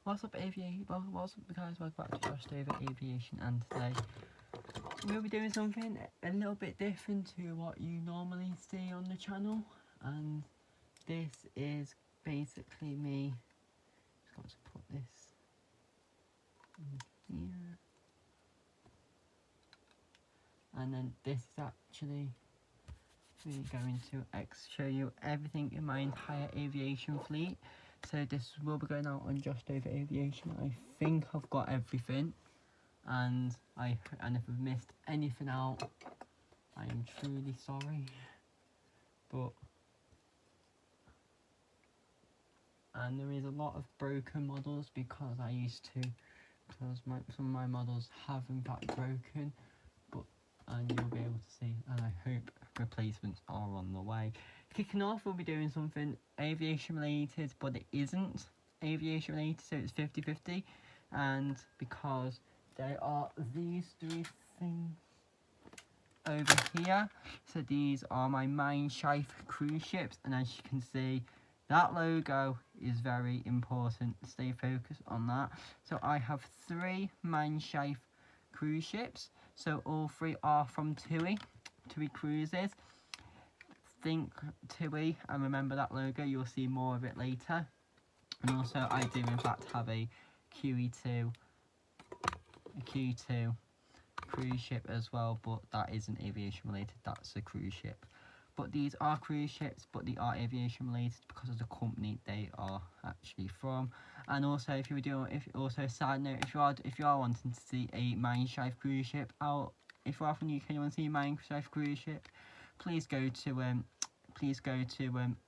What's up, aviation? Well, what's up, guys? Welcome back to Just Over Aviation, and today we'll be doing something a little bit different to what you normally see on the channel. And this is basically me. Just got to put this in here, and then this is actually really going to show you everything in my entire aviation fleet. So this will be going out on Just Over Aviation. I think I've got everything, and if I've missed anything out, I am truly sorry. And there is a lot of broken models because some of my models have in fact broken, and you'll be able to see, and I hope replacements are on the way. Kicking off, we'll be doing something aviation related, but it isn't aviation related, so it's 50-50, and because there are these three things over here. So these are my Mein Schiff cruise ships, and as you can see, that logo is very important. Stay focused on that. So I have 3 Mein Schiff cruise ships. So all 3 are from TUI Cruises. Think TUI and remember that logo. You'll see more of it later. And also I do in fact have a Q2 cruise ship as well, but that isn't aviation related, that's a cruise ship. But these are cruise ships, but they are aviation related because of the company they are actually from. And also, side note, if you are wanting to see a Mein Schiff cruise ship out, if you are from the UK and you want to see a Mein Schiff cruise ship, please go to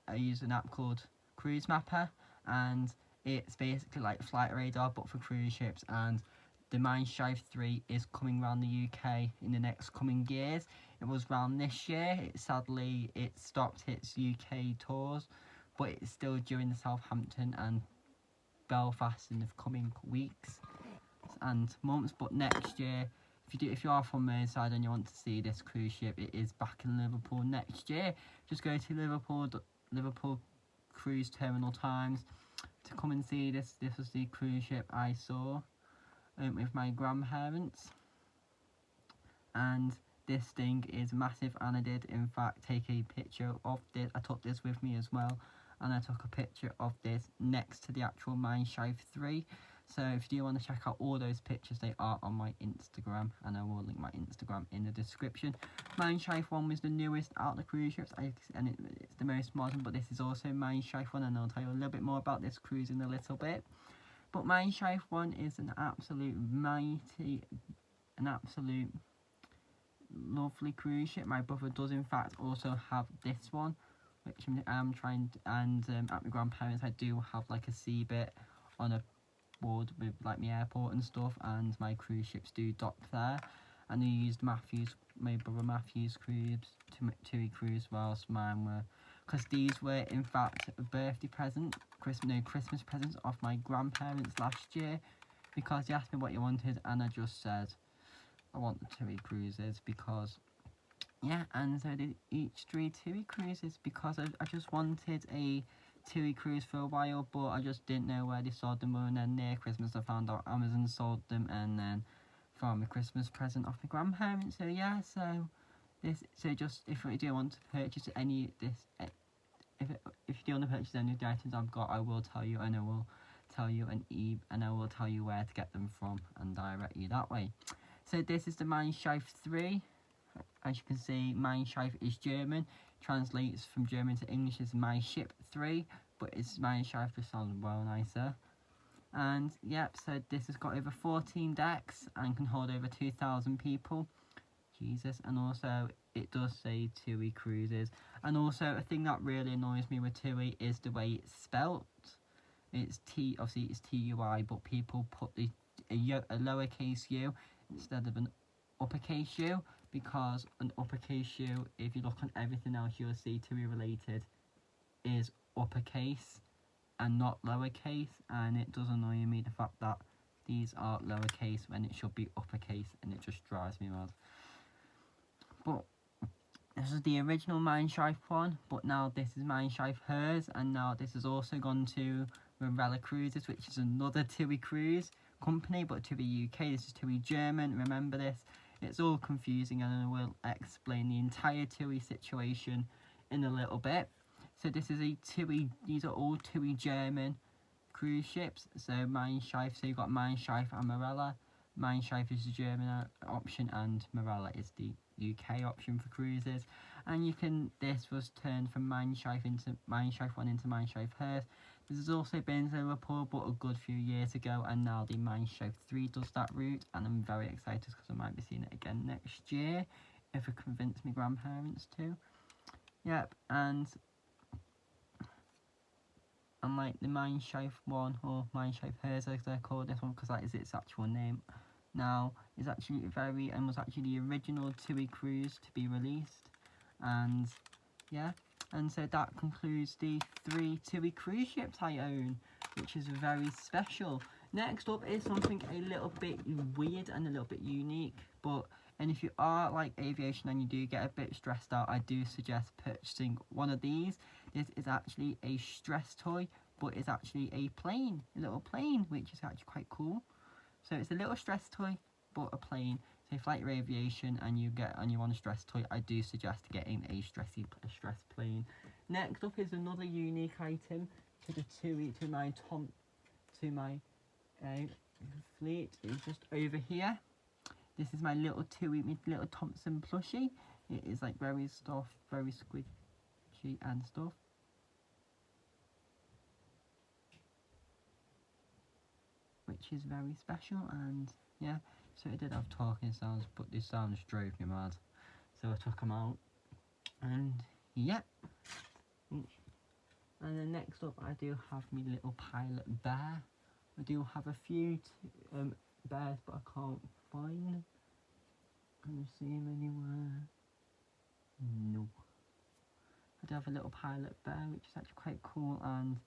I use an app called Cruise Mapper, and it's basically like Flight Radar but for cruise ships. And the Mein Schiff 3 is coming around the UK in the next coming years. It was around this year. Sadly, it stopped its UK tours, but it's still during the Southampton and Belfast in the coming weeks and months. But next year, if you are from Merseyside and you want to see this cruise ship, it is back in Liverpool next year. Just go to Liverpool Cruise Terminal Times to come and see this. This was the cruise ship I saw with my grandparents, and this thing is massive, and I did in fact take a picture of this. I took this with me as well, and I took a picture of this next to the actual Mein Schiff 3. So if you do want to check out all those pictures, they are on my Instagram, and I will link my Instagram in the description. Mein Schiff 1 was the newest out of the cruise ships, and it's the most modern, but this is also Mein Schiff 1, and I'll tell you a little bit more about this cruise in a little bit. But Mein Schiff 1 is an absolute lovely cruise ship. My brother does in fact also have this one, which I'm trying to, and at my grandparents I do have like a sea bit on a board with like my airport and stuff, and my cruise ships do dock there. And I used my brother Matthew's cruise to cruise whilst mine were, because these were in fact a birthday present, Christmas presents of my grandparents last year, because they asked me what you wanted, and I just said I want the TUI cruises, because yeah, and so did each 3 TUI cruises, because I just wanted a TUI cruise for a while, but I just didn't know where they sold them. And then near Christmas I found out Amazon sold them, and then found my Christmas present off my grandparents. So yeah, just if you do want to purchase any if you do want to purchase any of the items I've got, I will tell you, and I will tell you and I will tell you where to get them from and direct you that way. So this is the Mein Schiff 3. As you can see, Mein Schiff is German. Translates from German to English as My Ship 3, but it's Mein Schiff just sounds well nicer. And yep, so this has got over 14 decks and can hold over 2,000 people. Jesus. And also it does say TUI Cruises. And also a thing that really annoys me with TUI is the way it's spelt. It's obviously it's TUI, but people put a lowercase u instead of an uppercase u, because an uppercase u, if you look on everything else you'll see TUI related, is uppercase and not lowercase, and it does annoy me the fact that these are lowercase when it should be uppercase, and it just drives me mad. But this is the original Mein Schiff one, but now this is Mein Schiff hers, and now this has also gone to Marella Cruises, which is another TUI cruise company, but TUI UK. This is TUI German. Remember this. It's all confusing, and I will explain the entire TUI situation in a little bit. So this is a TUI. These are all TUI German cruise ships. So Mein Schiff. So you've got Mein Schiff and Marella. Mein Schiff is the German option, and Marella is the UK option for cruises. And you can. This was turned from Mein Schiff into Mein Schiff 1 into Mein Schiff Herz. This has also been to Liverpool, but a good few years ago, and now the Mein Schiff 3 does that route, and I'm very excited because I might be seeing it again next year if I convince my grandparents to. Yep, and like the Mein Schiff 1, or Mein Schiff Herz as they're called, this one, because that is its actual name now, is actually was actually the original TUI cruise to be released, and yeah. And so that concludes the 3 TUI cruise ships I own, which is very special. Next up is something a little bit weird and a little bit unique, and if you are like aviation and you do get a bit stressed out, I do suggest purchasing one of these. This is actually a stress toy, but it's actually a little plane, which is actually quite cool. So it's a little stress toy, but a plane. So if like your aviation and you want a stress toy, I do suggest getting a stress plane. Next up is another unique item to my fleet. It's just over here. This is my little little Thompson plushie. It is like very squishy and stuff. Which is very special, and yeah. So it did have talking sounds, but these sounds drove me mad, so I took them out. And yeah. And then next up, I do have my little pilot bear. I do have a few bears, but I can't find. Can you see him anywhere? No. I do have a little pilot bear, which is actually quite cool, and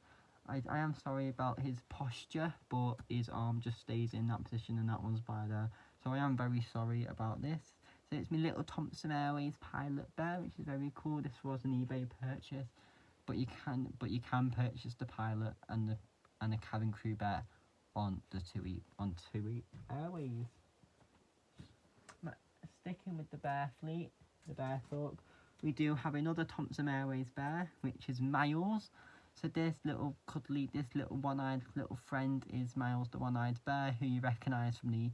I am sorry about his posture, but his arm just stays in that position and that one's by there. So I am very sorry about this. So it's my little Thompson Airways pilot bear, which is very cool. This was an eBay purchase, but you can purchase the pilot and the cabin crew bear on TUI Airways. Sticking with the bear fleet, the bear talk, we do have another Thompson Airways bear, which is Miles. So this little cuddly, this little one-eyed little friend is Miles, the one-eyed bear, who you recognise from the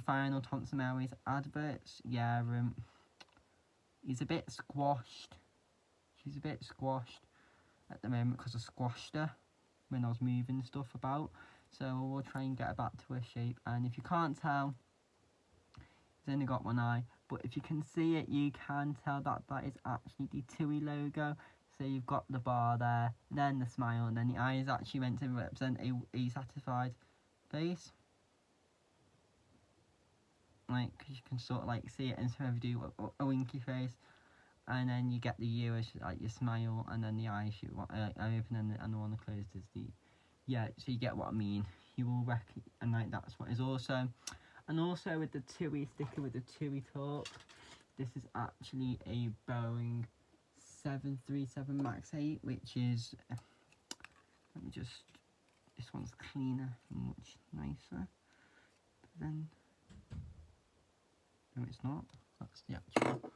final Thompson Airways adverts. Yeah, he's a bit squashed. She's a bit squashed at the moment because I squashed her when I was moving stuff about. So we'll try and get her back to her shape. And if you can't tell, he's only got one eye, but if you can see it, you can tell that is actually the TUI logo. So you've got the bar there, then the smile, and then the eye is actually meant to represent a satisfied face. Like, cause you can sort of like see it, and so if you do a winky face, and then you get the U as like your smile, and then the eyes you want open, and the one closed is the, yeah. So you get what I mean. You will and like that's what is also, and also with the TUI sticker with the TUI talk. This is actually a Boeing 737 MAX 8, which is, let me just, this one's cleaner and much nicer, but then, no it's not, that's the actual.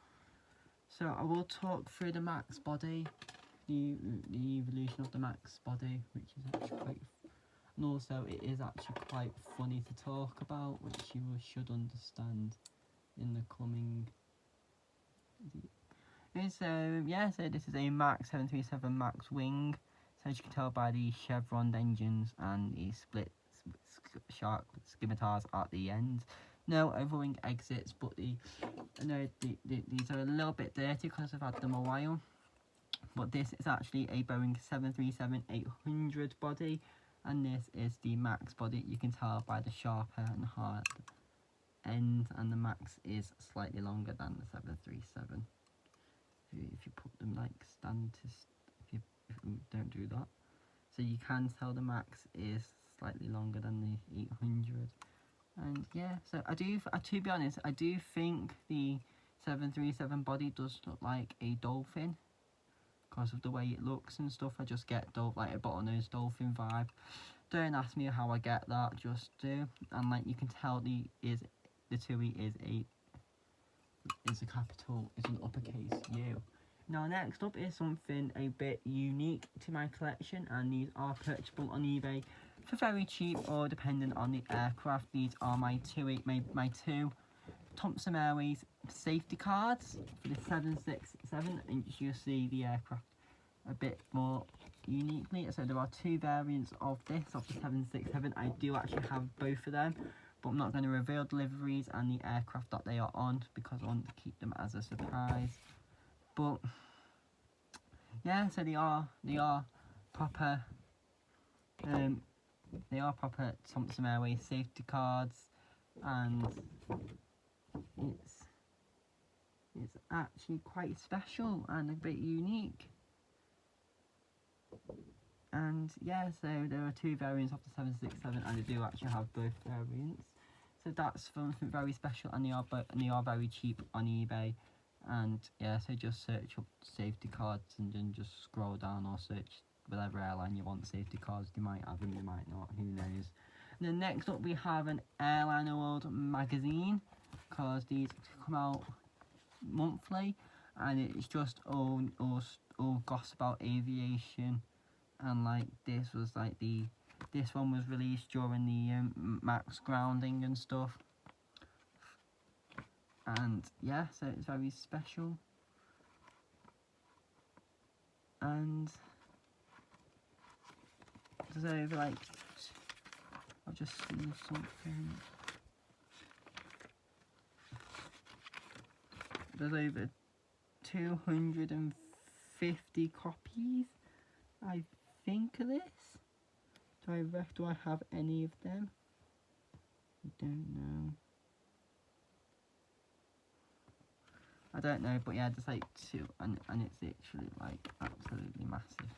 So I will talk through the MAX body, the evolution of the MAX body, which is actually quite, and also it is actually quite funny to talk about, which you should understand in the coming. So yeah, so this is a MAX 737 MAX wing. So as you can tell by the chevroned engines and the split shark scimitars at the end. No overwing exits, but these are a little bit dirty because I've had them a while. But this is actually a Boeing 737-800 body, and this is the MAX body. You can tell by the sharper and hard end, and the MAX is slightly longer than the 737. If you put them like if you don't do that, so you can tell the MAX is slightly longer than the 800. And yeah, so to be honest, I do think the 737 body does look like a dolphin, because of the way it looks and stuff. I just get like a bottlenose dolphin vibe. Don't ask me how I get that, just do. And like you can tell the TUI is a capital, is an uppercase U. Now next up is something a bit unique to my collection, and these are purchasable on eBay for very cheap or depending on the aircraft. These are my two Thompson Airways safety cards for the 767, and you'll see the aircraft a bit more uniquely. So there are two variants of this, of the 767. I do actually have both of them, but I'm not going to reveal deliveries and the aircraft that they are on because I want to keep them as a surprise. But yeah, so they are proper Thompson Airways safety cards, and it's actually quite special and a bit unique. And yeah, so there are two variants of the 767, and they do actually have both variants. So that's something very special, and they are very cheap on eBay. And yeah, so just search up safety cards and then just scroll down, or search whatever airline you want safety cards. They might have them, they might not, who knows. And then next up we have an Airliner World magazine, because these come out monthly, and it's just all gossip about aviation. And like this one was released during the MAX grounding and stuff. And yeah, so it's very special. And there's over like, I'll just see something. There's over 250 copies, I think, of this. Do I have any of them? I don't know. I don't know, but yeah, there's like two, and it's literally like absolutely massive.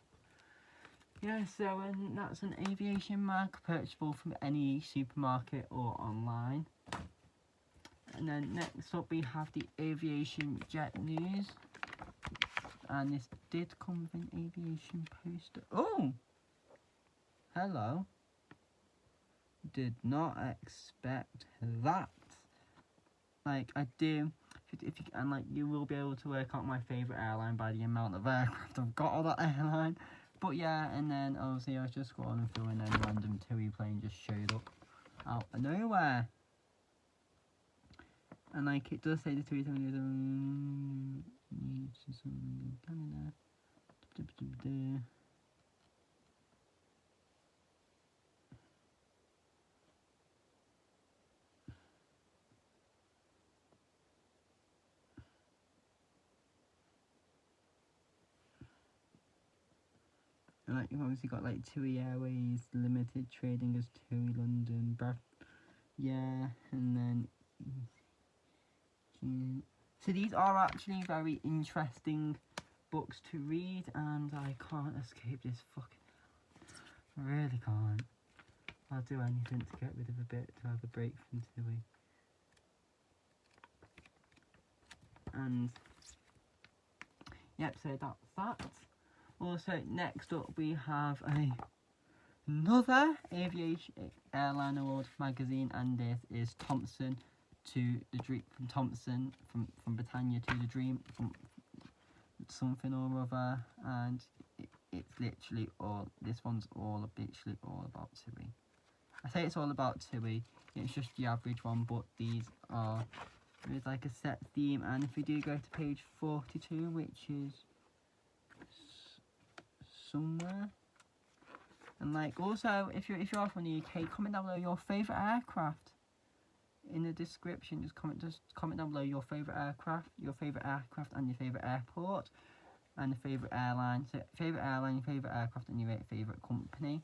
Yeah, so that's an aviation mag, purchasable from any supermarket or online. And then next up we have the aviation jet news, and this did come with an aviation poster. Oh, hello. Did not expect that. Like I do. If you and like you will be able to work out my favourite airline by the amount of aircraft I've got on that airline. But yeah, and then obviously I was just scrolling through, and then random TUI plane just showed up out of nowhere. And like it does say the TUI needs some Canada. And like you've obviously got like TUI Airways Limited trading as TUI London, yeah, and then so these are actually very interesting books to read, and I can't escape this fucking. I really can't. I'll do anything to get rid of a bit, to have a break from TUI. And yep, so that's that. Also, next up we have another aviation Airliner World magazine, and this is Thompson to the Dream, from Thompson, from Britannia to the Dream, from something or other, and it's literally all. This one's literally all about TUI. I say it's all about TUI. It's just the average one, but these are with like a set theme. And if we do go to page 42, which is somewhere, and like also if you are from the UK, comment down below your favourite aircraft in the description. Just comment down below your favourite aircraft and your favourite airport and your favourite airline. So favourite airline, your favourite aircraft, and your favourite company,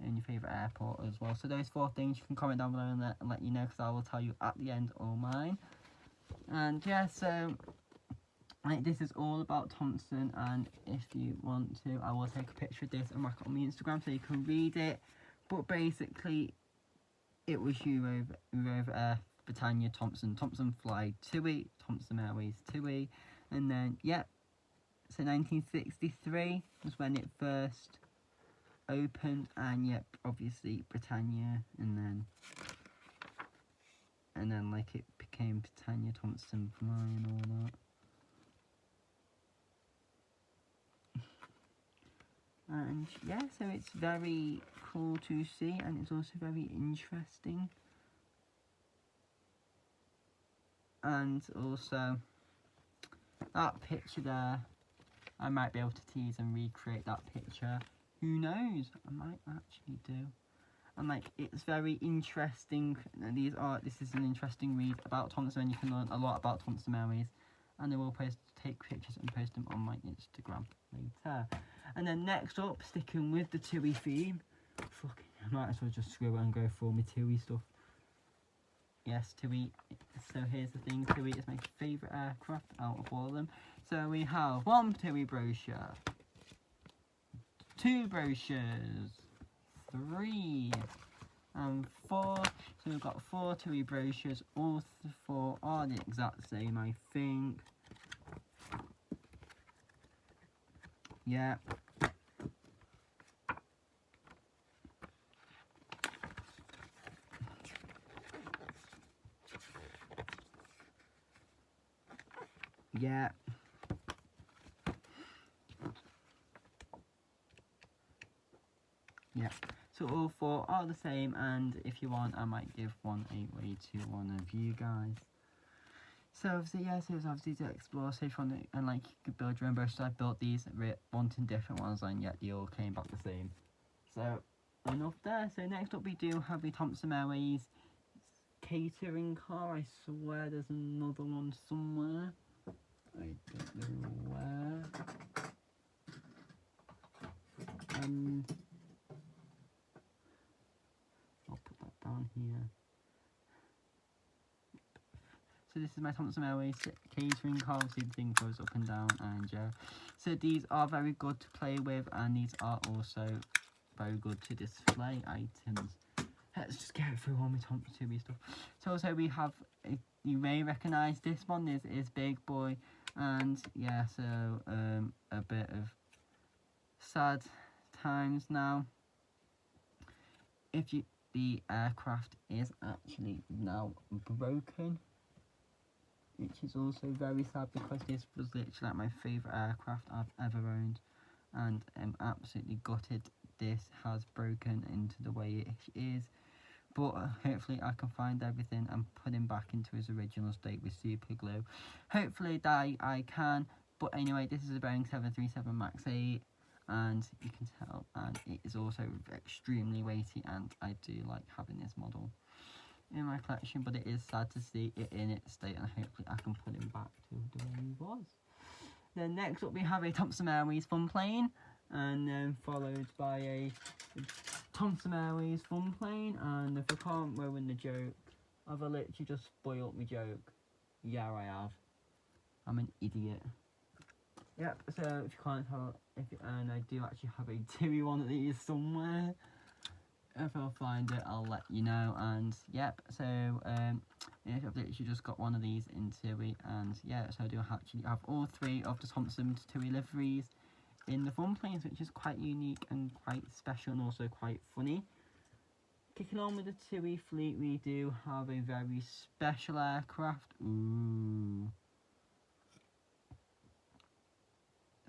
and your favourite airport as well. So those 4 things you can comment down below and let you know, because I will tell you at the end all mine. And yeah, so like this is all about Thompson, and if you want to, I will take a picture of this and whack it on my Instagram so you can read it. But basically, it was Euro Air, Britannia, Thompson Fly, TUI, Thompson Airways, TUI, and then yeah. So 1963 was when it first opened, and yep, obviously Britannia, and then like it became Britannia, Thompson Fly and all that. And yeah, so it's very cool to see, and it's also very interesting. And also, that picture there, I might be able to tease and recreate that picture. Who knows? I might actually do. And like, it's very interesting. This is an interesting read about Thompson, and you can learn a lot about Thompson Airways. And I will take pictures and post them on my Instagram later. And then next up, sticking with the TUI theme, I might as well just screw it and go for all my TUI stuff. Yes, TUI. So here's the thing, TUI is my favourite aircraft out of all of them. So we have 1 TUI brochure, 2 brochures, 3 and 4. So we've got 4 TUI brochures. All 4 are the exact same, I think. Yeah. Yeah. Yeah. So all 4 are the same, and if you want, I might give one away to one of you guys. So obviously, yeah, so it's obviously to explore safe one, and like you could build your own brochures. I built these wanting different ones, and yet they all came back the same. So enough there. So next up we do have the Thompson Airways catering car. I swear there's another one somewhere. I don't know where. I'll put that down here. So this is my Thompson Airways catering car. See, the thing goes up and down, and yeah. So these are very good to play with, and these are also very good to display items. Let's just get through all my Thompson TUI stuff. So also we have, you may recognise this one. This is Big Boy, and yeah, so a bit of sad times now. The aircraft is actually now broken, which is also very sad, because this was literally like my favourite aircraft I've ever owned, and I'm absolutely gutted this has broken into the way it is. But hopefully I can find everything and put him back into his original state with super glue. Hopefully that I can. But anyway, this is a Boeing 737 MAX 8, and you can tell, and it is also extremely weighty, and I do like having this model in my collection. But it is sad to see it in its state, and hopefully I can put him back to the way he was. Then next up we have a Thompson Airways fun plane, and then followed by a Thompson Airways fun plane. And if I can't ruin the joke, I've literally just spoiled my joke. Yeah, I have. I'm an idiot. Yep, so if you can't tell, and I do actually have a TUI one of these somewhere. If I'll find it, I'll let you know. And yep, so I've literally just got one of these in TUI, and yeah, so I do actually have all 3 of the Thompson TUI liveries in the fun planes, which is quite unique and quite special, and also quite funny. Kicking on with the TUI fleet, we do have a very special aircraft. Ooh.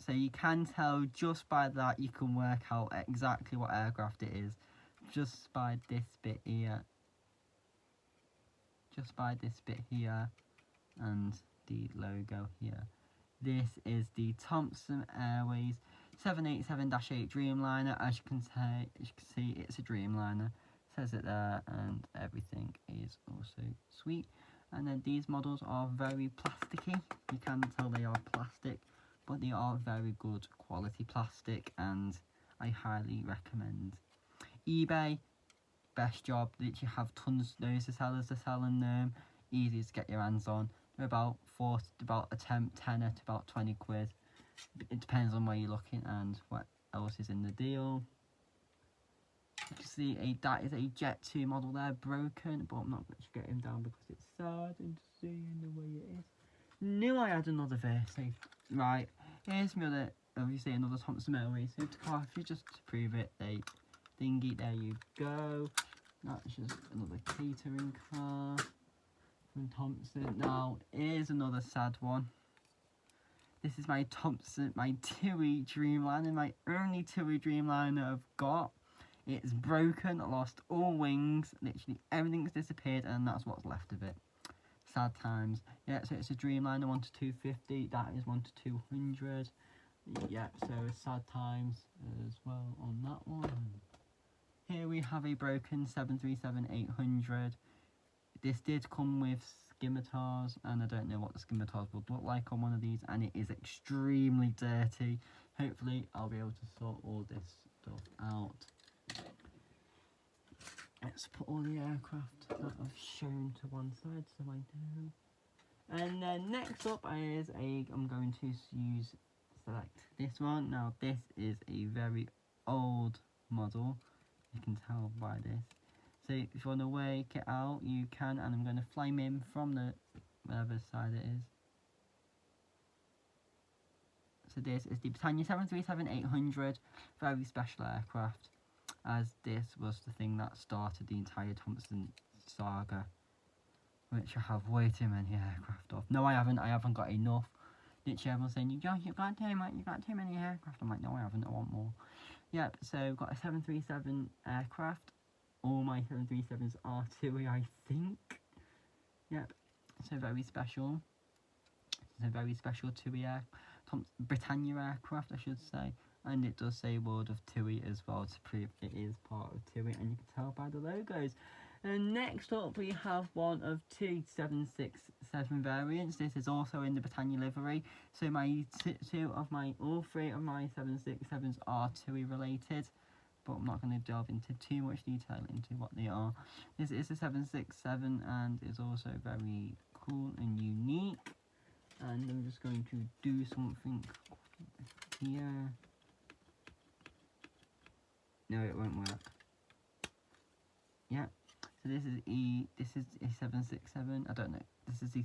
So you can tell just by that, you can work out exactly what aircraft it is, just by this bit here. Just by this bit here, and the logo here. This is the Thompson Airways 787-8 Dreamliner. As you can see, it's a Dreamliner. It says it there, and everything is also sweet. And then these models are very plasticky. You can tell they are plastic, but they are very good quality plastic, and I highly recommend. eBay, best job. Literally have tons of those sellers are selling them. Easy to get your hands on. They're about a tenner to about 20 quid. It depends on where you're looking and what else is in the deal. You can see that is a Jet 2 model there, broken, but I'm not going to get him down because it's sad and seeing the way it is. Knew I had another Versa. Right, Here's my other, obviously another Thompson Airways safety car. If you just to prove it, they thingy, there you go. That's just another catering car from Thompson. Now, here's another sad one. This is my Thompson, my TUI Dreamliner, my only TUI Dreamliner I've got. It's broken, I lost all wings, literally everything's disappeared, and that's what's left of it. Sad times. Yeah, so it's a Dreamliner 1 to 250, that is 1 to 200. Yeah, so sad times as well on that one. Here we have a broken 737-800. This did come with scimitars, and I don't know what the scimitars would look like on one of these, and it is extremely dirty. Hopefully I'll be able to sort all this stuff out. Let's put all the aircraft that I've shown to one side so I know. And then next up is I'm going to select this one. Now this is a very old model, you can tell by this. So if you want to wake it out, you can, and I'm going to fly him in from the whatever side it is. So this is the Britannia 737-800, very special aircraft, as this was the thing that started the entire Thompson saga, which I have way too many aircraft of. No, I haven't got enough. Literally everyone's saying, you've got too many aircraft. I'm like, no, I haven't, I want more. Yep, so I've got a 737 aircraft. All my 737s are TUI, I think. Yep, so very special. It's a very special TUI Britannia aircraft, I should say. And it does say World of TUI as well to prove it is part of TUI, and you can tell by the logos. And next up we have one of two 767 variants. This is also in the Britannia livery. So all three of my 767s are TUI related, but I'm not going to delve into too much detail into what they are. This is a 767 and is also very cool and unique. And I'm just going to do something here. No, it won't work. Yeah. So this is a 767. I don't know. This is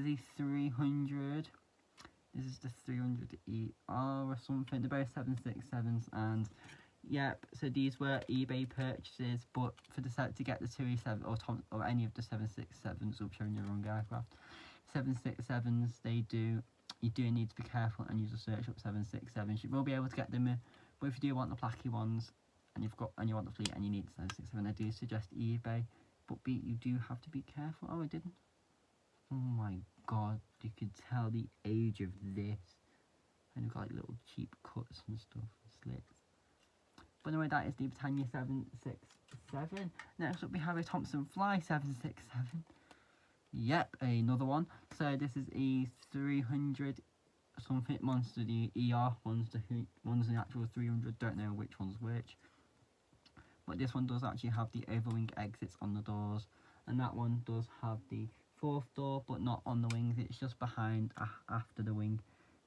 a 300. This is the 300ER or something. They're both 767s, and yep. So these were eBay purchases, but for the set to get the 2E7 or any of the 767s, I'm showing you the wrong aircraft. 767s, you do need to be careful and use a search up 767s. You will be able to get them, but if you do want the placky ones and you want the fleet and you need the 767, I do suggest eBay. But you do have to be careful. Oh, I didn't. Oh my god, you could tell the age of this. And you've got like little cheap cuts and stuff, slits. But anyway, that is the Britannia 767. Next up we have a Thompson Fly 767. Yep, another one. So this is a 300 something monster, the ER one's the actual 300, don't know which one's which. But this one does actually have the overwing exits on the doors, and that one does have the fourth door, but not on the wings, it's just behind after the wing.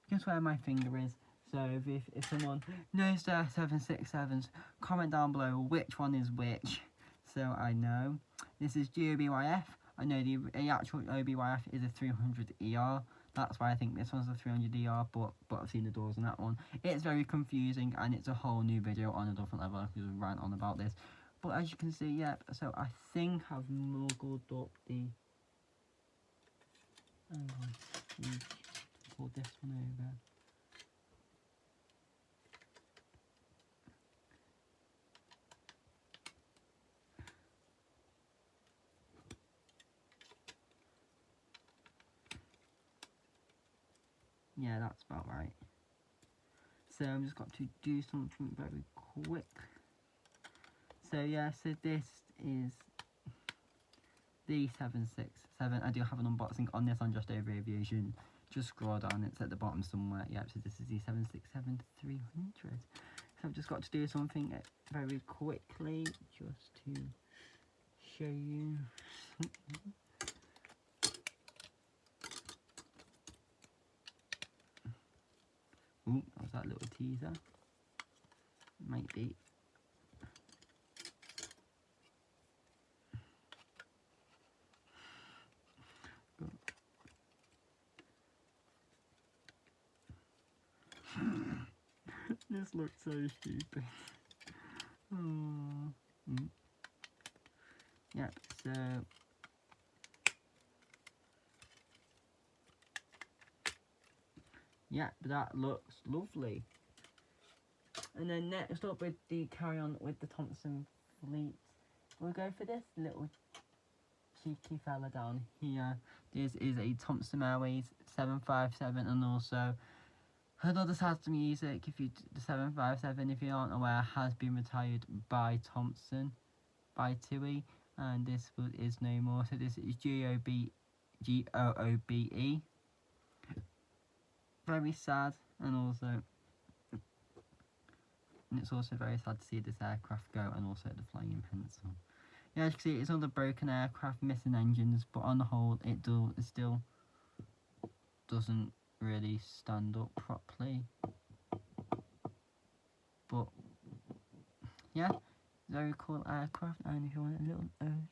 Just where my finger is. So if someone knows their 767s, comment down below which one is which, so I know. This is GOBYF. I know the actual OBYF is a 300ER. That's why I think this one's a 300ER, but I've seen the doors on that one. It's very confusing, and it's a whole new video on a different level. I could rant on about this. But as you can see, yep, so I think I've muggled up the... pull this one over. Yeah, that's about right. So I'm just got to do something very quick. So yeah, so this is the 767. I do have an unboxing on this on Just Over Aviation. Just scroll down, it's at the bottom somewhere. Yep, so this is the 767-300. So I've just got to do something very quickly just to show you something. Ooh, that was that little teaser. Might be. just looked so stupid. Oh. Yep, so yeah, that looks lovely. And then next up with the carry on with the Thompson fleet, we'll go for this little cheeky fella down here. This is a Thompson Airways 757, and also another sad music. If you the 757, if you aren't aware, has been retired by Thompson, by TUI, and this is no more. So this is GOOBE. Very sad, and also. And it's also very sad to see this aircraft go, and also the flying pencil. Yeah, as you can see, it's all the broken aircraft, missing engines, but on the whole, it still doesn't really stand up properly. But yeah, very cool aircraft, and if you want a little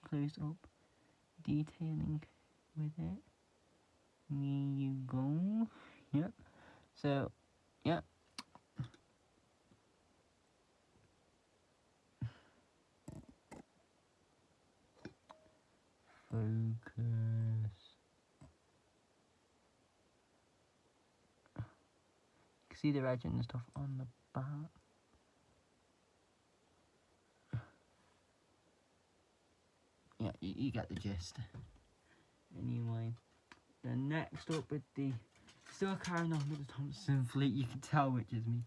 close up detailing with it, there you go. Yep. So, yep. Focus. You can see the edge and stuff on the back. Yeah, you get the gist. Anyway, then next up with the still carrying on with the Thompson fleet, you can tell which is me.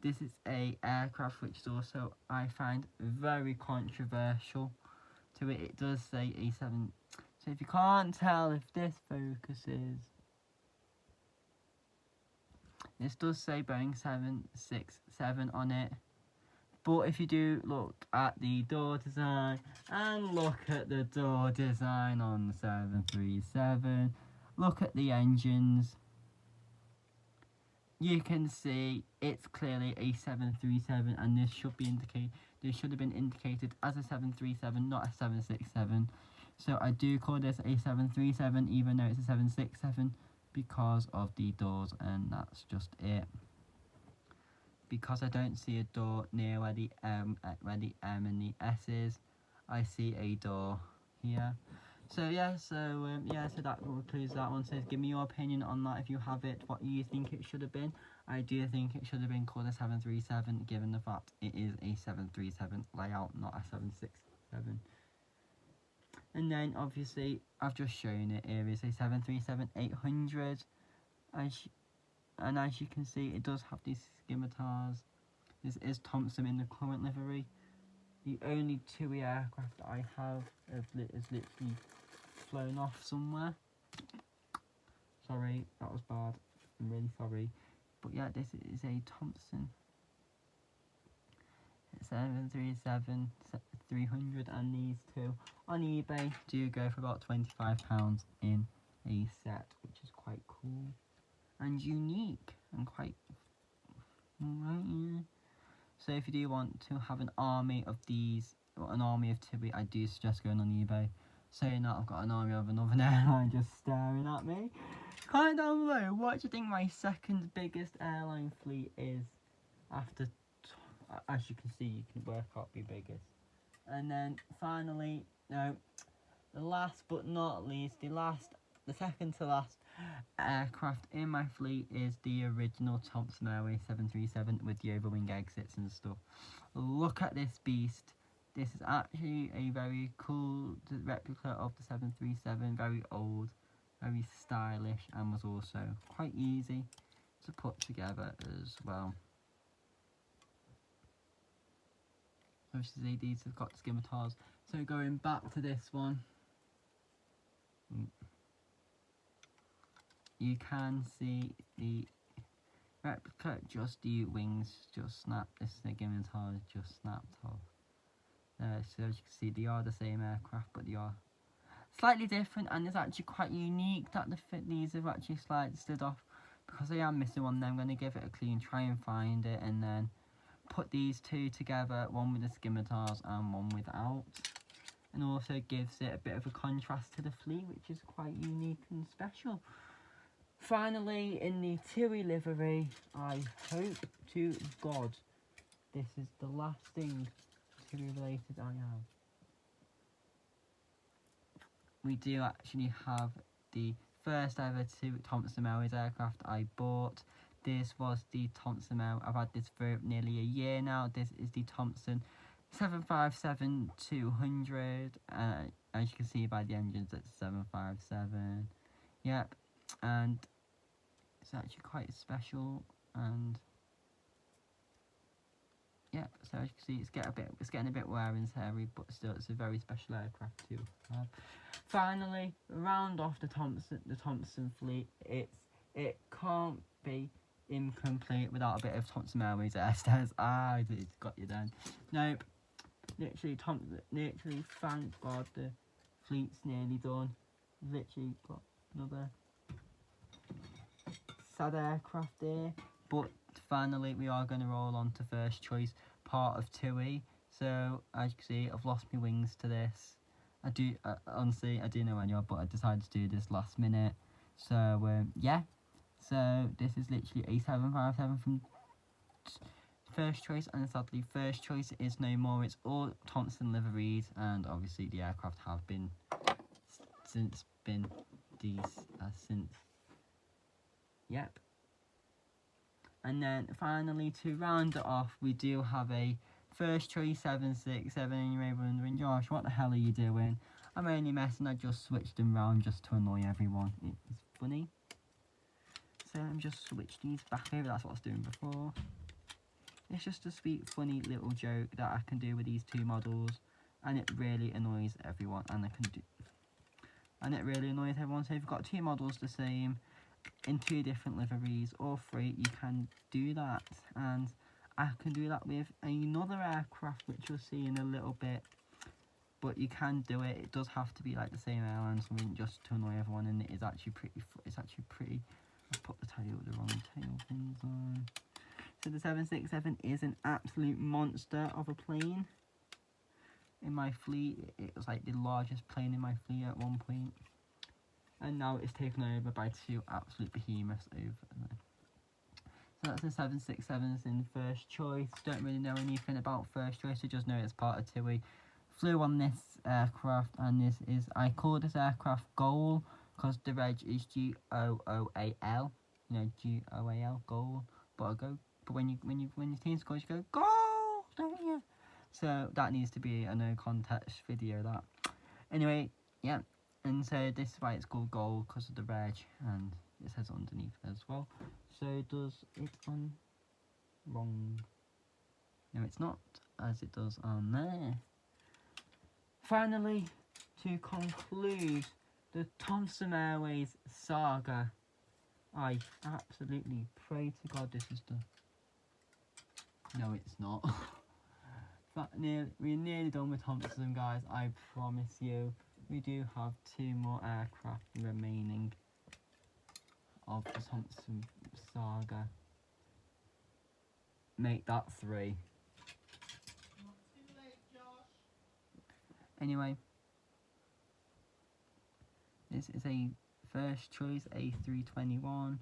This is a aircraft which is also, I find, very controversial to it. It does say A7. So if you can't tell if this focuses, this does say Boeing 767 on it. But if you do look at the door design and look at the door design on the 737, look at the engines, you can see it's clearly a 737, and this should have been indicated as a 737, not a 767. So I do call this a 737 even though it's a 767 because of the doors, and that's just it. Because I don't see a door near where the M and the S is, I see a door here. So yeah, so that concludes that one. So give me your opinion on that if you have it, what you think it should have been. I do think it should have been called a 737, given the fact it is a 737 layout, not a 767. And then obviously I've just shown it. Here is a 737-800, and as you can see, it does have these scimitars. This is Thompson in the current livery. The only TUI aircraft that I have is literally flown off somewhere. Sorry, that was bad. I'm really sorry. But yeah, this is a Thompson 737-300, and these two on eBay do go for about £25 in a set, which is quite cool and unique and quite right, yeah. So if you do want to have an army of these, or an army of TUI, I do suggest going on eBay. Saying that, I've got an army of another airline just staring at me. Comment down below, what do you think my second biggest airline fleet is? After, as you can see, you can work out the biggest. And then finally, no, the last but not least, the second to last aircraft in my fleet is the original Thompson Airways 737 with the overwing exits and stuff. Look at this beast. This is actually a very cool replica of the 737, very old, very stylish, and was also quite easy to put together as well. Obviously these have got scimitars. So going back to this one, you can see the replica, just the wings just snapped, this scimitar is just snapped off. So as you can see, they are the same aircraft, but they are slightly different, and it's actually quite unique that these have actually slightly stood off, because I am missing one. Then I'm going to give it a clean, try and find it, and then put these two together, one with the scimitars and one without, and also gives it a bit of a contrast to the fleet, which is quite unique and special. Finally, in the TUI livery, I hope to God this is the last thing TUI related I have. We do actually have the first ever Thompson Airways aircraft I bought. This was the Thompson Airways. I've had this for nearly a year now. This is the Thompson 757-200. As you can see by the engines, it's 757. Yep, and it's actually quite special. And yep, so as you can see, it's getting a bit wear and teary, but still, it's a very special aircraft to have. Finally, round off the Thompson fleet. It can't be incomplete without a bit of Thompson Airways airstairs. It's got you then. Nope. Literally, thank God the fleet's nearly done. Literally got another sad aircraft there, but finally we are going to roll on to first choice part of TUI. So as you can see, I've lost my wings to this. Honestly, I do know when you're, but I decided to do this last minute. So yeah, so this is literally a 757 from first choice, and sadly first choice is no more. It's all Thompson liveries, and obviously the aircraft have been since yep. And then finally, to round it off, we do have a first choice 767, and you may be wondering, Josh, what the hell are you doing? I'm only messing. I just switched them round just to annoy everyone. It's funny. So let me just switch these back over. That's what I was doing before. It's just a sweet, funny little joke that I can do with these two models, and it really annoys everyone. And it really annoys everyone. So if you've got two models the same in two different liveries or three, you can do that. And I can do that with another aircraft, which you'll see in a little bit. But you can do it. It does have to be like the same airline, something just to annoy everyone. And it is actually pretty. I've put the wrong tail pins on. So the 767 is an absolute monster of a plane. In my fleet, it was like the largest plane in my fleet at one point. And now it's taken over by two absolute behemoths over there. So that's the 767s in first choice. Don't really know anything about first choice, I just know it's part of TUI. Flew on this aircraft, and I call this aircraft GOAL because the reg is GOOAL. You know, GOAL, GOAL. But when your team scores, you go GOAL, don't you? So that needs to be a no context video. That anyway, yeah. And so this is why it's called GOAL, because of the reg, and it says underneath as well. So does it on wrong? No, it's not, as it does on there. Finally, to conclude the Thompson Airways saga, I absolutely pray to God this is the... No, it's not. But we're nearly done with Thompson, guys, I promise you. We do have two more aircraft remaining of the Thompson saga. Make that 3. Not too late, Josh. Anyway, this is a first choice A321.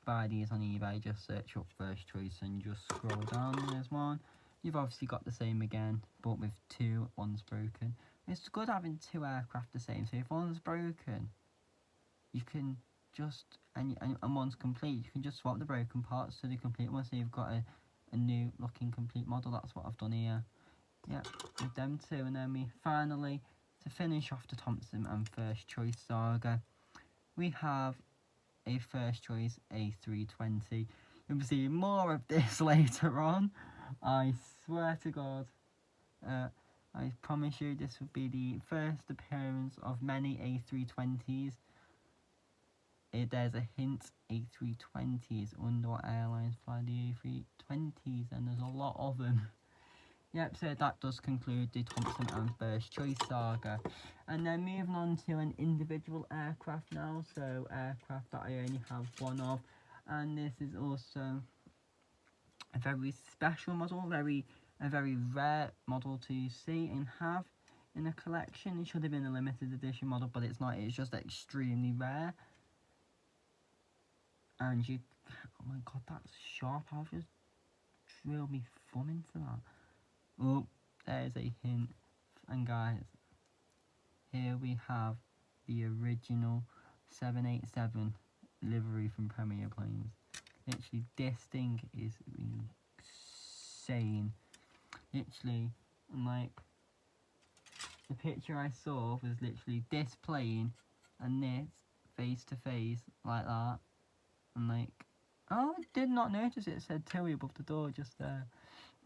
Buy these on eBay, just search up first choice and just scroll down. There's one. You've obviously got the same again, but with two, one's broken. It's good having two aircraft the same, so if one's broken, you can just, and one's complete, you can just swap the broken parts to the complete one, so you've got a new looking complete model. That's what I've done here. Yeah, with them two, and then we finally, to finish off the Thompson and first choice saga, we have a first choice A320. You'll see more of this later on. I swear to God. I promise you this would be the first appearance of many A320s. There's a hint, A320s. I wonder what airlines fly the A320s, and there's a lot of them. Yep, so that does conclude the Thompson and first choice saga. And then moving on to an individual aircraft now, so aircraft that I only have one of. And this is also a very special model, a very rare model to see and have in a collection. It should have been a limited edition model, but it's not. It's just extremely rare. And you, oh my god, that's sharp. I'll just drill me thumb into that. Oh, there's a hint. And guys, here we have the original 787 livery from Premier Planes. Literally, this thing is insane. Literally, and like, the picture I saw was literally this plane and this face to face like that. And like, oh, I did not notice it said TUI above the door just there.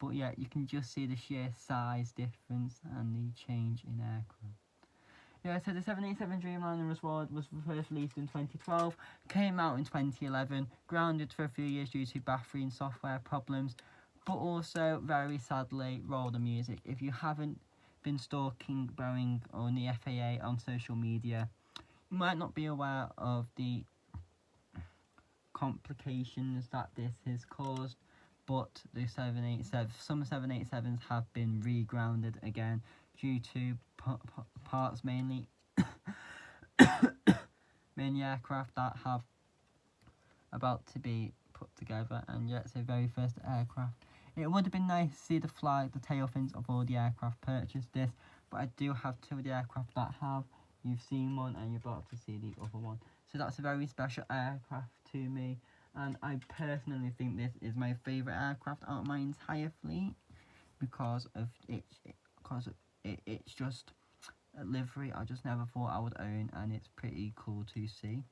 But yeah, you can just see the sheer size difference and the change in aircraft. Yeah, so the 787 Dreamliner was first released in 2012, came out in 2011, grounded for a few years due to battery and software problems, but also, very sadly, roll the music. If you haven't been stalking Boeing or the FAA on social media, you might not be aware of the complications that this has caused, but the 787, some 787s have been regrounded again due to parts mainly aircraft that have about to be put together, and yet it's the very first aircraft. It would have been nice to see the flag, the tail fins of all the aircraft purchase this, but I do have two of the aircraft that have. You've seen one and you're about to see the other one. So that's a very special aircraft to me, and I personally think this is my favourite aircraft out of my entire fleet because of it's just a livery I just never thought I would own, and it's pretty cool to see.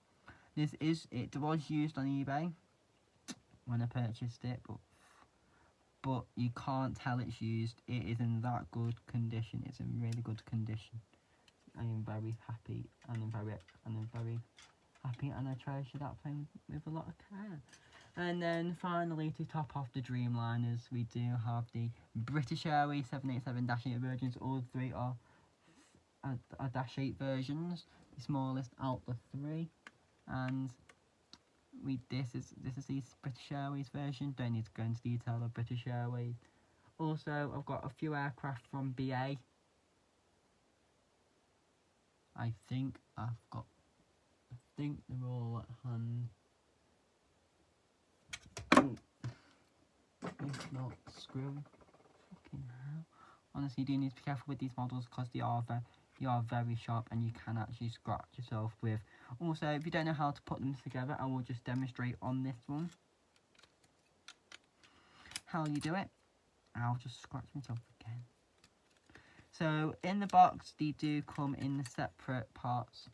It was used on eBay when I purchased it, but you can't tell it's used. It is in that good condition. It's in really good condition. I am very happy, and I'm very happy, and I treasure that plane with a lot of care. And then finally, to top off the Dreamliners, we do have the British Airways 787-8 versions. All three are -8 versions, the smallest out the three. And this is the British Airways version. Don't need to go into detail of British Airways. Also, I've got a few aircraft from BA. I think they're all at hand. If not, screw. Fucking hell. Honestly, you do need to be careful with these models because they are very sharp, and you can actually scratch yourself with. Also, if you don't know how to put them together, I will just demonstrate on this one how you do it. I'll just scratch myself again. So in the box, they do come in separate parts.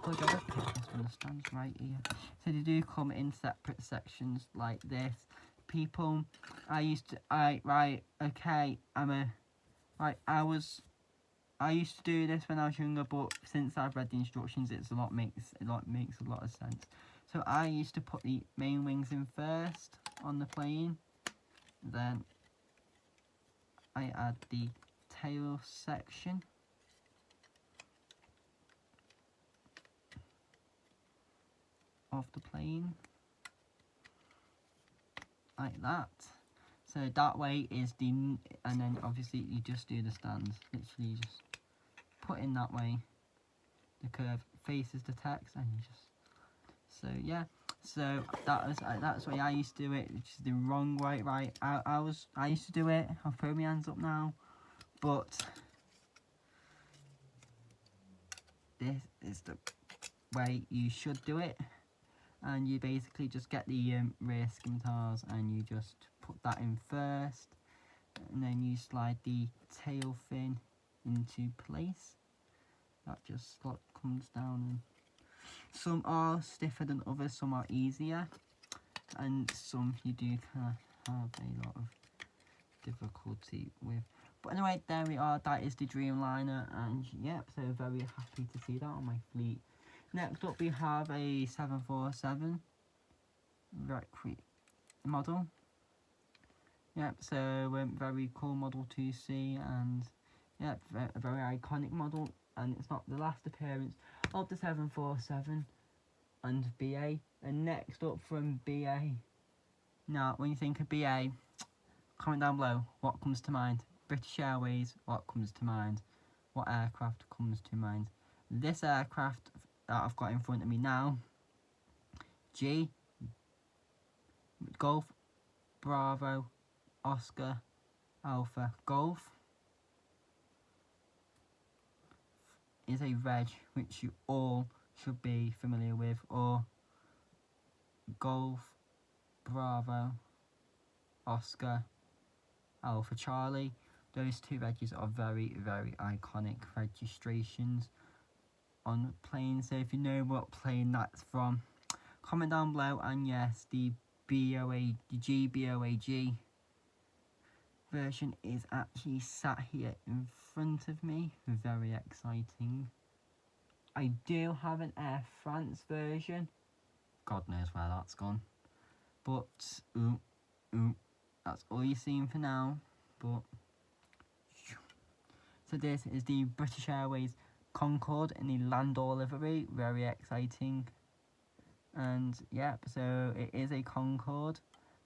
This one stands right here. So they do come in separate sections like this. People, I used to do this when I was younger, but since I've read the instructions, makes a lot of sense. So I used to put the main wings in first on the plane, then I add the tail section, of the plane, like that. So that way is and then obviously you just do the stands. Literally you just put in that way, the curve faces the text, and you just, so yeah. So that's the way I used to do it, which is the wrong way, right? I used to do it. I'll throw my hands up now, but this is the way you should do it. And you basically just get the rear scimitars and you just put that in first, and then you slide the tail fin into place. That just comes down, and some are stiffer than others, some are easier, and some you do kind of have a lot of difficulty with. But anyway, there we are. That is the Dreamliner, and yep, so very happy to see that on my fleet. Next up, we have a 747 model. Yep, so very cool model to see, and yep, a very iconic model, and it's not the last appearance of the 747 and BA. And next up from BA. Now, when you think of BA, comment down below what comes to mind. British Airways, what comes to mind? What aircraft comes to mind? This aircraft that I've got in front of me now G, Golf, Bravo, Oscar, Alpha, Golf is a reg which you all should be familiar with, or Golf, Bravo, Oscar, Alpha, Charlie. Those two regs are very, very iconic registrations on planes. So if you know what plane that's from, comment down below. And yes, the GBOAG version is actually sat here in front of me. Very exciting. I do have an Air France version. God knows where that's gone. But that's all you're seeing for now. But so this is the British Airways Concord in the Landor livery. Very exciting. And yep, so it is a Concord.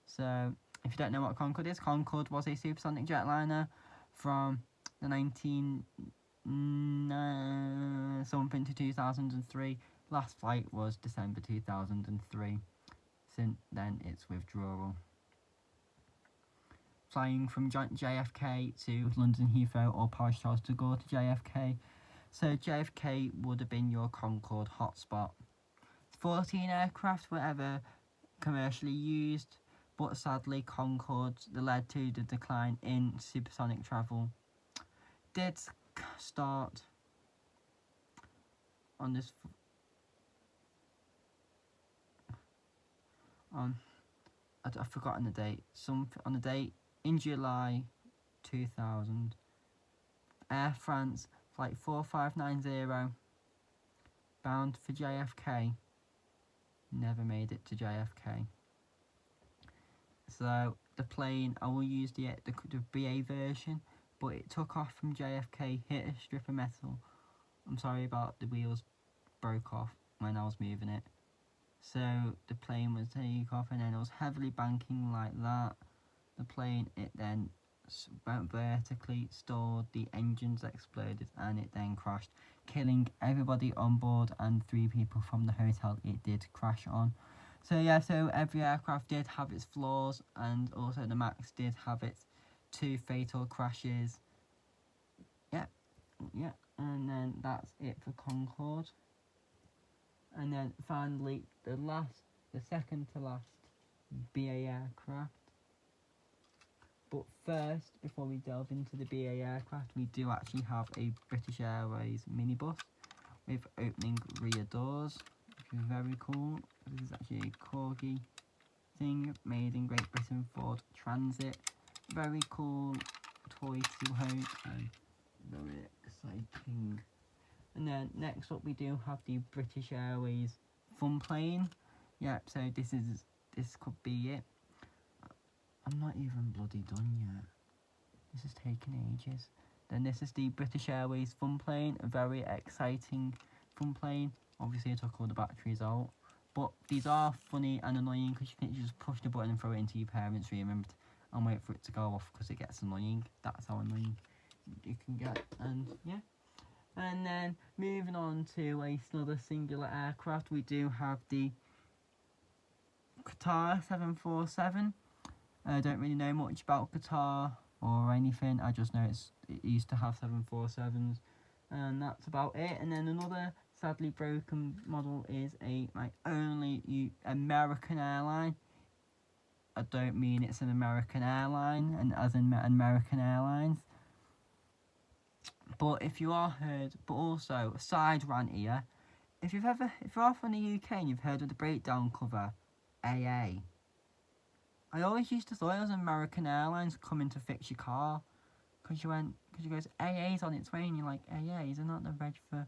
So if you don't know what Concord is, Concord was a supersonic jetliner from the 19 something to 2003. Last flight was December 2003. Since then it's withdrawal. Flying from JFK to London Heathrow or Paris Charles de Gaulle to JFK. So JFK would have been your Concord hotspot. 14 aircraft were ever commercially used, but sadly Concord, that led to the decline in supersonic travel, did start on this I've forgotten the date. On the date in July 2000, Air France flight 4590 bound for JFK never made it to JFK. So the plane, I will use the BA version, but it took off from JFK, hit a strip of metal. I'm sorry about the wheels broke off when I was moving it. So the plane was taking off and then it was heavily banking like that. The plane, it then went vertically, stalled, the engines exploded and it then crashed, killing everybody on board and 3 people from the hotel it did crash on. So yeah, so every aircraft did have its flaws, and also the MAX did have its 2 fatal crashes. Yeah, and then that's it for Concord. And then finally the second to last BA aircraft. But first, before we delve into the BA aircraft, we do actually have a British Airways minibus with opening rear doors, which is very cool. This is actually a corgi thing made in Great Britain, Ford Transit. Very cool toy to hold and very exciting. And then next up we do have the British Airways fun plane. Yep, so this could be it. I'm not even bloody done yet. This is taking ages. Then this is the British Airways fun plane, a very exciting fun plane. Obviously I took all the batteries out, but these are funny and annoying because you can just push the button and throw it into your parents' room and wait for it to go off because it gets annoying. That's how annoying you can get. And yeah. And then moving on to another singular aircraft, we do have the Qatar 747. I don't really know much about Qatar or anything. I just know it used to have 747s, and that's about it. And then another sadly broken model is my only American airline. I don't mean it's an American airline, and as in American Airlines. But if you are heard, but also a side rant here, if you're from the UK and you've heard of the breakdown cover, AA. I always used to thought it was American Airlines coming to fix your car, because you goes AA's on its way, and you're like, AA, is it not the reg for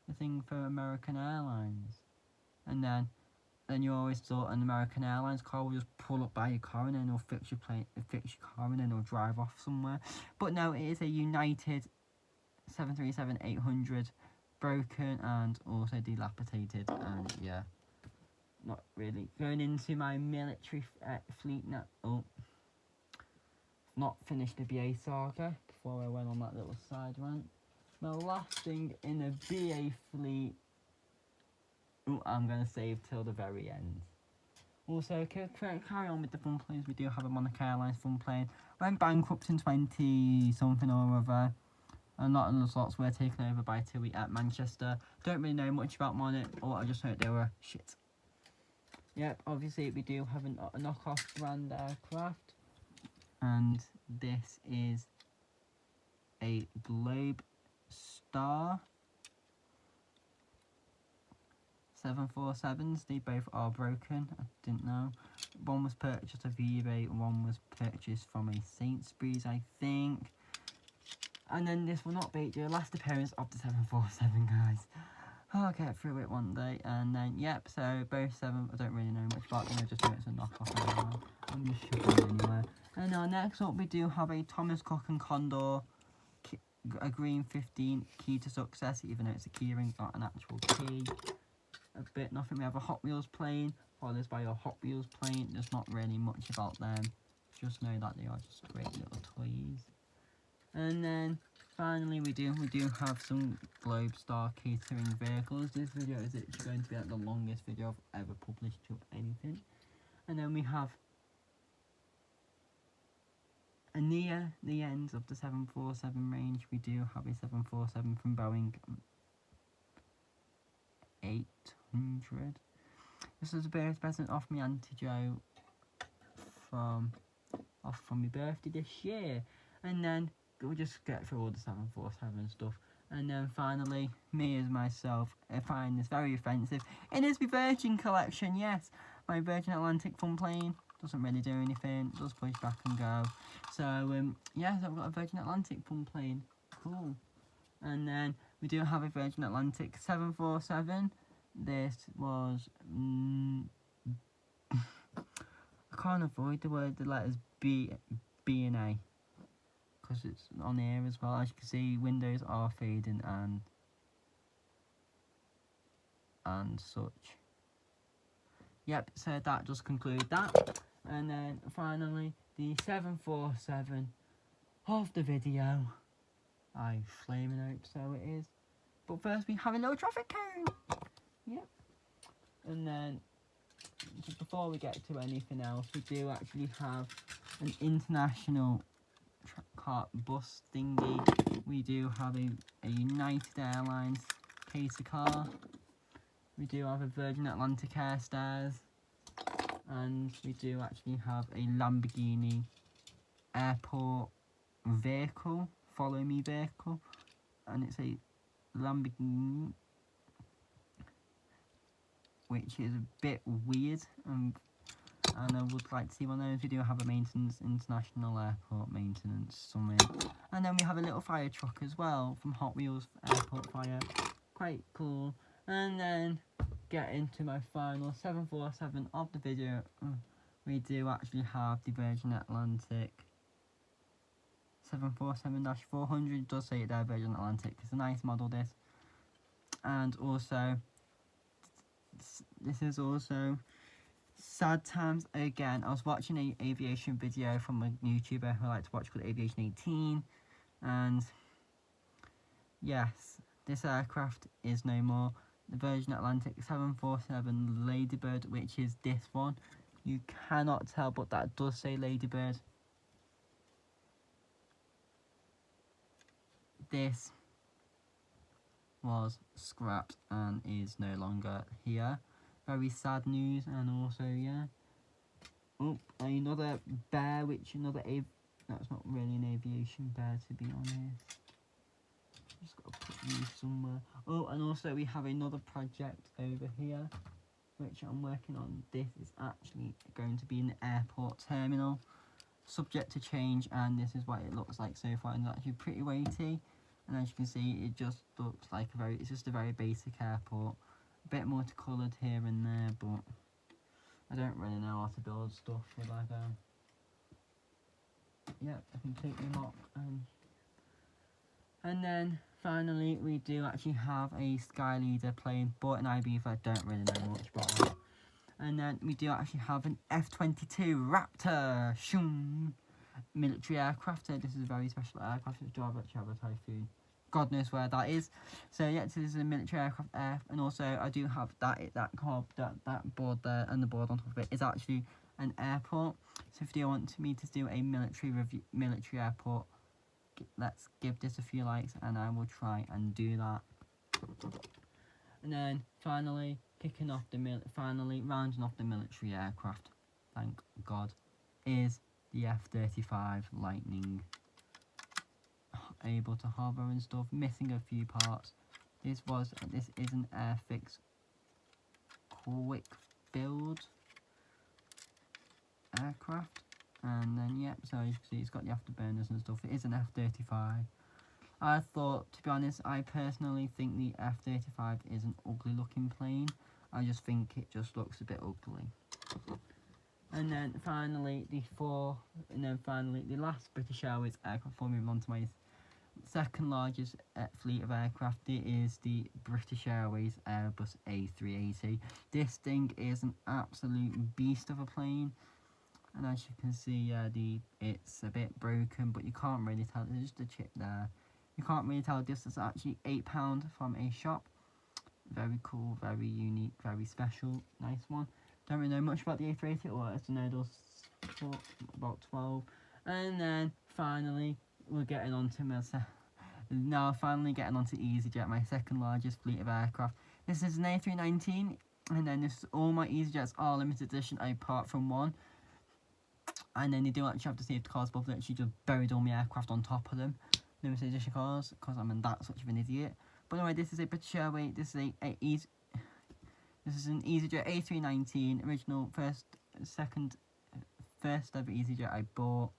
the thing for American Airlines? And then you always thought an American Airlines car will just pull up by your car and then it'll fix your car and then it'll drive off somewhere. But no, it is a United 737-800, broken and also dilapidated, and yeah. Not really going into my military fleet now. Oh, not finished the BA saga before I went on that little side rant. My last thing in the BA fleet, I'm going to save till the very end. Also, carry on with the fun planes. We do have a Monaco Airlines fun plane. Went bankrupt in 20 something or other. And a lot of the slots were taken over by TUI at Manchester. Don't really know much about Monaco, or I just heard they were shit. Yep, obviously we do have a knockoff brand aircraft. And this is a Globe Star 747s. They both are broken. I didn't know. One was purchased off eBay, one was purchased from a Sainsbury's, I think. And then this will not be the last appearance of the 747, guys. I'll get through it one day. And then, yep, so both 7, I don't really know much about them. I just know it's a knockoff anyway. I'm just shoving it anywhere. And now next up we do have a Thomas Cook and Condor, a green 15 key to success, even though it's a key ring, not an actual key. A bit nothing. We have a Hot Wheels plane, followed by a Hot Wheels plane. There's not really much about them. Just know that they are just great little toys. And then finally we do have some Globe Star catering vehicles. This video is actually going to be like the longest video I've ever published to anything. And then we have a near the end of the 747 range. We do have a 747 from Boeing 800. This is a birthday present off me Auntie Joe from my birthday this year. And then we'll just get through all the 747 stuff. And then finally, me as myself, I find this very offensive. It is my Virgin collection, yes. My Virgin Atlantic fun plane. Doesn't really do anything, does push back and go. So, yes, I've got a Virgin Atlantic fun plane. Cool. And then we do have a Virgin Atlantic 747. This was... I can't avoid the letters B and A, because it's on here as well. As you can see, windows are fading and such. Yep, so that does conclude that. And then finally, the 747 of the video. I flaming hope so it is. But first we have a little traffic cone. Yep. And then, just before we get to anything else, we do actually have an international bus thingy. We do have a United Airlines cater car. We do have a Virgin Atlantic Air Stairs. And we do actually have a Lamborghini airport vehicle, follow me vehicle. And it's a Lamborghini, which is a bit weird, and I would like to see one of those. We do have a international airport maintenance somewhere. And then we have a little fire truck as well from Hot Wheels Airport Fire. Quite cool. And then get into my final 747 of the video. We do actually have the Virgin Atlantic 747-400. It does say it there, Virgin Atlantic. It's a nice model, this. And also, this is also sad times again. I was watching an aviation video from a YouTuber who I like to watch called Aviation 18, and yes, this aircraft is no more. The Virgin Atlantic 747 Ladybird, which is this one. You cannot tell, but that does say Ladybird. This was scrapped and is no longer here. Very sad news. And also, yeah, oh, another bear, that's not really an aviation bear, to be honest. Just got to put these somewhere. Oh, and also we have another project over here which I'm working on. This is actually going to be an airport terminal, subject to change, and this is what it looks like so far. And it's actually pretty weighty, and as you can see, it just looks like it's just a very basic airport. A bit multicolored here and there, but I don't really know how to build stuff with Lego. Yep, I completely mock. And then finally, we do actually have a Sky Leader plane, but an IB, I don't really know much about that. And then we do actually have an F-22 Raptor, shoom, military aircraft. This is a very special aircraft. It's Java Typhoon God knows where that is. So yeah, this is a military aircraft there, and also I do have that board there, and the board on top of it is actually an airport. So if you want me to do a military airport, let's give this a few likes, and I will try and do that. And then finally rounding off the military aircraft, thank God, is the F-35 Lightning. Able to hover and stuff, missing a few parts. This is an Airfix quick build aircraft, and then yep, so you can see it's got the afterburners and stuff. It is an F-35. I thought, to be honest, I personally think the F-35 is an ugly looking plane. I just think it just looks a bit ugly. And then finally the last British Airways aircraft, before moving on to my second largest fleet of aircraft, it is the British Airways Airbus A380. This thing is an absolute beast of a plane, and as you can see, it's a bit broken, but you can't really tell. There's just a chip there. You can't really tell this is actually £8 from a shop. Very cool, very unique, very special, nice one. Don't really know much about the A380, or I know those for about 12. And then finally, we're getting on to Easyjet, my second largest fleet of aircraft. This is an A319, and then all my Easyjets are limited edition apart from one. And then you do actually have to save the cars, but I've literally just buried all my aircraft on top of them. Limited edition cars, because I'm that such of an idiot. But anyway, this is a British Airways. This is an Easyjet A319, original first ever Easyjet I bought.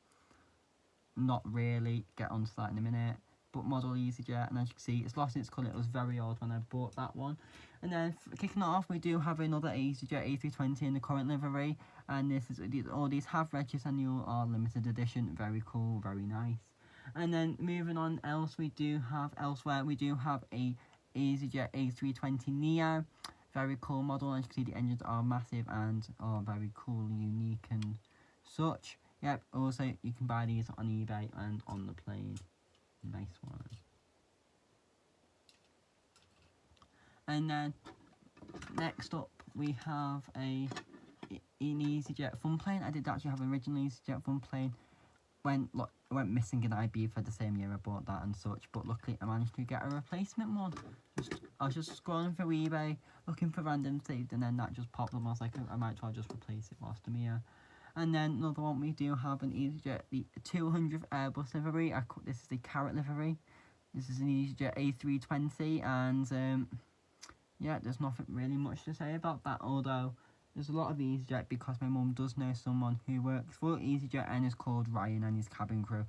Not really, get onto that in a minute. But model Easyjet, and as you can see, it's lost its colour. It was very old when I bought that one. And then kicking it off, we do have another Easyjet A320 in the current livery, and all these have regis and you are limited edition. Very cool, very nice. And then moving on, we do have a Easyjet A320 Neo. Very cool model. As you can see, the engines are massive and are very cool, unique and such. Yep, also you can buy these on eBay and on the plane. Nice one. And then next up we have an Easyjet fun plane. I did actually have an original Easyjet fun plane. Went missing in Ibiza the same year I bought that and such, but luckily I managed to get a replacement one. I was just scrolling through eBay looking for random saved, and then that just popped up. I was like, I might try just replace it whilst I'm here. And then another one, we do have an Easyjet, the 200th Airbus livery. This is the Carrot livery. This is an Easyjet A320, and yeah, there's nothing really much to say about that, although there's a lot of Easyjet because my mum does know someone who works for Easyjet and is called Ryan and his cabin crew.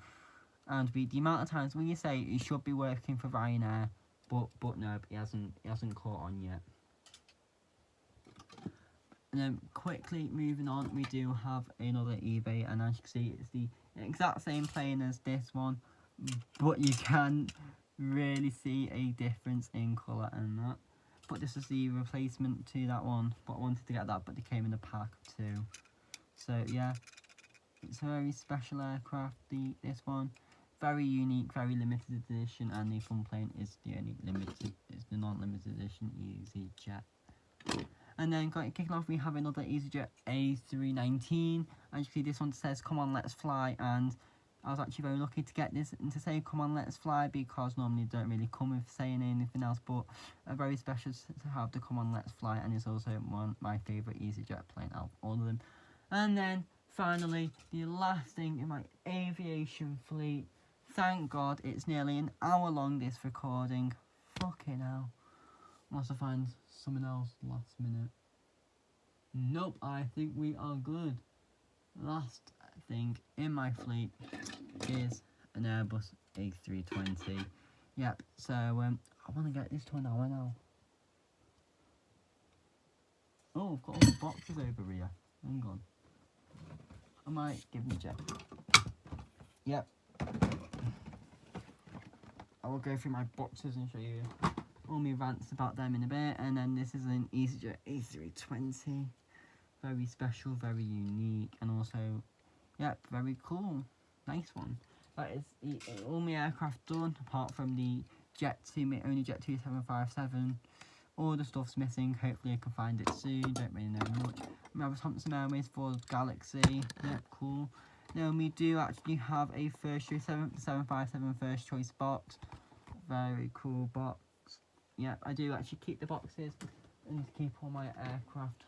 And the amount of times when you say he should be working for Ryanair, but no, he hasn't caught on yet. And then quickly moving on, we do have another eBay, and as you can see, it's the exact same plane as this one, but you can really see a difference in colour and that. But this is the replacement to that one, but I wanted to get that, but they came in a pack too. So yeah, it's a very special aircraft, this one. Very unique, very limited edition, and the fun plane is the only non-limited edition Easyjet. And then kicking off, we have another Easyjet A319. As you can see, this one says "Come on, let's fly," and I was actually very lucky to get this and to say "Come on, let's fly," because normally don't really come with saying anything else. But a very special to have the "Come on, let's fly," and it's also my favourite Easyjet plane out of all of them. And then finally, the last thing in my aviation fleet. Thank God, it's nearly an hour long, this recording. Fucking hell. Must I find something else last minute? Nope, I think we are good. Last thing in my fleet is an Airbus A320. Yep, so I want to get this to an hour now. Oh, I've got all the boxes over here. Hang on. I might give them a check. Yep. I will go through my boxes and show you all my rants about them in a bit. And then this is an Easyjet A320. Very special, very unique, and also, yep, very cool. Nice one. That is all my aircraft done, apart from the only Jet 2757. All the stuff's missing. Hopefully I can find it soon. Don't really know much. We have a Thompson Airways for Galaxy. Yep, cool. Then we do actually have a first choice 757 first choice box. Very cool box. Yep, I do actually keep the boxes. I need to keep all my aircraft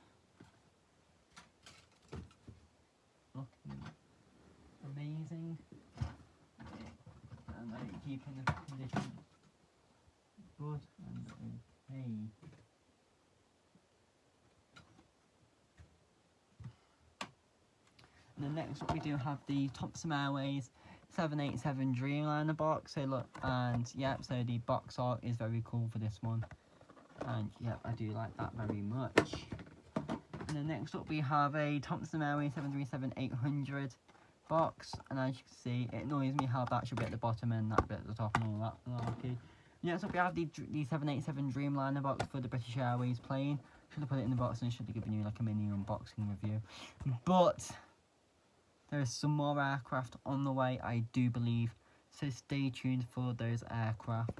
looking amazing. And I keep in the condition good and okay. And then next up we do have the Thompson Airways 787 Dreamliner box. So look, and yep, so the box art is very cool for this one. And yep, I do like that very much. And then next up we have a Thompson Airways 737-800 box. And as you can see, it annoys me how that should be at the bottom and that bit at the top and all that malarkey. Next up we have the 787 Dreamliner box for the British Airways plane. Should have put it in the box and should have given you like a mini unboxing review. But there is some more aircraft on the way, I do believe. So stay tuned for those aircraft.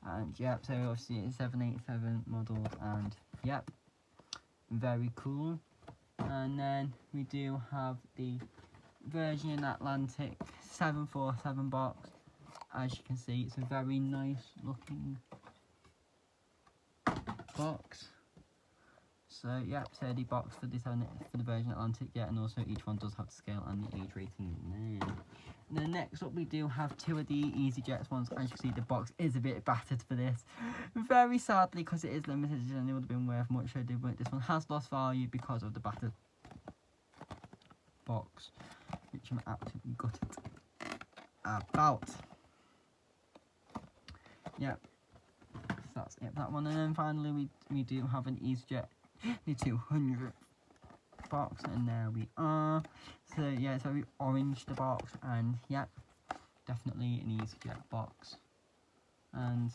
And yep, so obviously it's 787 model and yep, very cool. And then we do have the Virgin Atlantic 747 box. As you can see, it's a very nice looking box. So yep, so the box for the Virgin Atlantic, yeah, and also each one does have the scale and the age rating in there. And then next up we do have two of the Easyjet ones. As you can see, the box is a bit battered for this, very sadly, because it is limited and it would have been worth much. So this one has lost value because of the battered box, which I'm absolutely gutted about. Yep, so that's it for that one. And then finally we do have an Easyjet the 200 box, and there we are. So yeah, it's very orange, the box, and yep, definitely an Easyjet box. And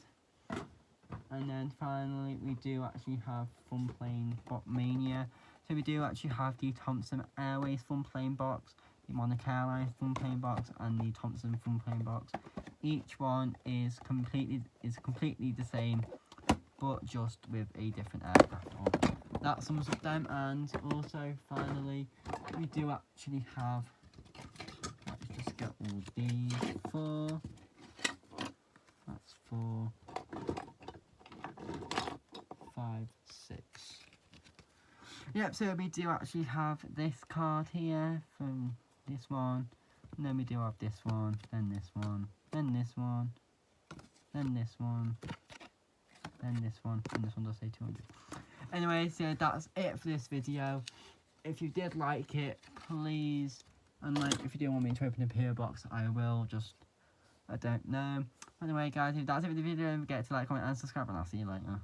then finally we do actually have Fun Plane Bot Mania. So we do actually have the Thompson Airways Fun Plane box, the Monarch Airlines Fun Plane box, and the Thompson Fun Plane box. Each one is completely the same, but just with a different aircraft on. That sums up them. And also finally we do actually have, let's just get all these, that's 4, 5, 6. Yep, so we do actually have this card here from this one, and then we do have this one, then this one, then this one, then this one, then this one, and this one does say 200. Anyway, so that's it for this video. If you did like it, please, and like if you do want me to open a PO box, I will, just, I don't know. Anyway guys, if that's it for the video, don't forget to like, comment and subscribe, and I'll see you later.